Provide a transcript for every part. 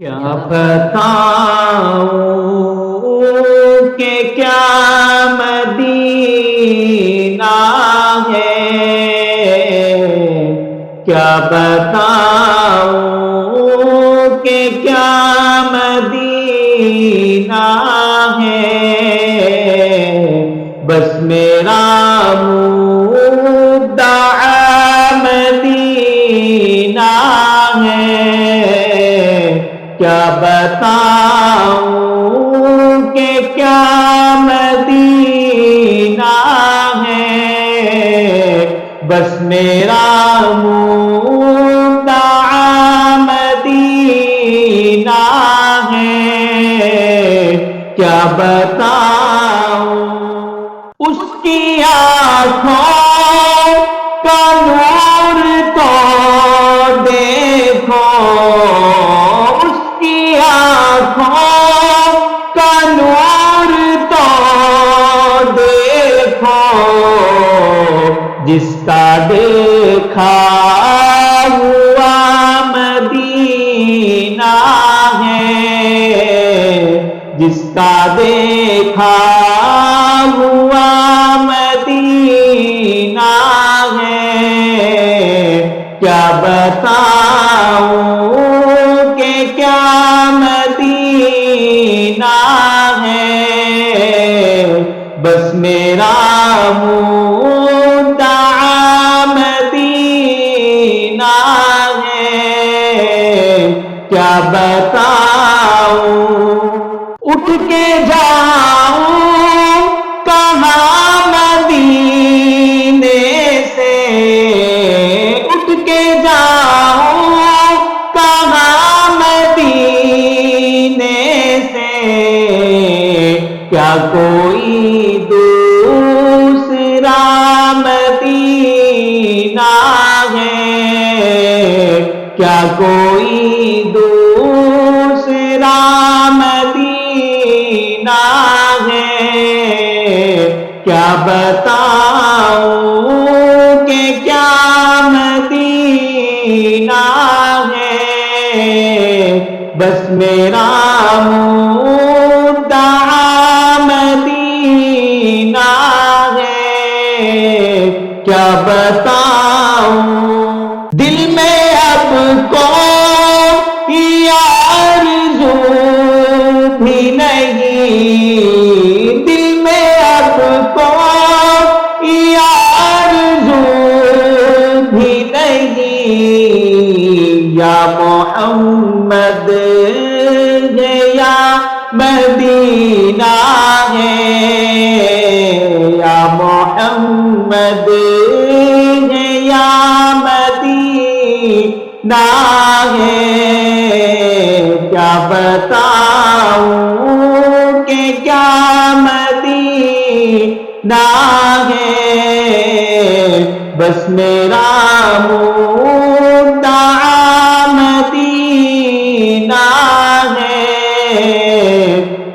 کیا بتاؤں کہ کیا مدینہ ہے، کیا بتاؤں کہ کیا مدینہ ہے، بس میرا مدعا مدینہ ہے، کیا بتاؤں کہ کیا مدینہ ہے، بس میرا مدعا مدینہ ہے، کیا بتاؤں اس کی آنکھوں کا نور تو دیکھو، اس کی آنکھوں کا نور تو دیکھو، جس کا دیکھا ہوا مدینہ ہے، جس کا دیکھا ہوا مدینہ ہے، کیا بتاؤں کہ کیا مدینہ ہے، بس میرا مدعا مدینہ ہے، کیا بتاؤں اٹھ کے جاؤں کہاں مدینے سے، اٹھ کے جاؤں کہاں مدینے سے، کیا کوئی دوسرا مدینہ ہے، کیا کوئی دوسرا مدینہ ہے، کیا بتاؤں کہ کیا مدینہ ہے، بس میرا مدعا مدینہ ہے، کیا بتاؤں دل میں اب کوئی آرزو بھی نہیں، دل میں اب کوئی آرزو بھی نہیں، یا محمد ہے یا مدینہ ہے، یا محمد ہے یا مدینہ ہے، کیا بتاؤں کہ کیا مدینہ ہے، بس میرا مدعا مدینہ ہے،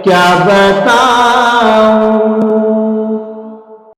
کیا بتاؤں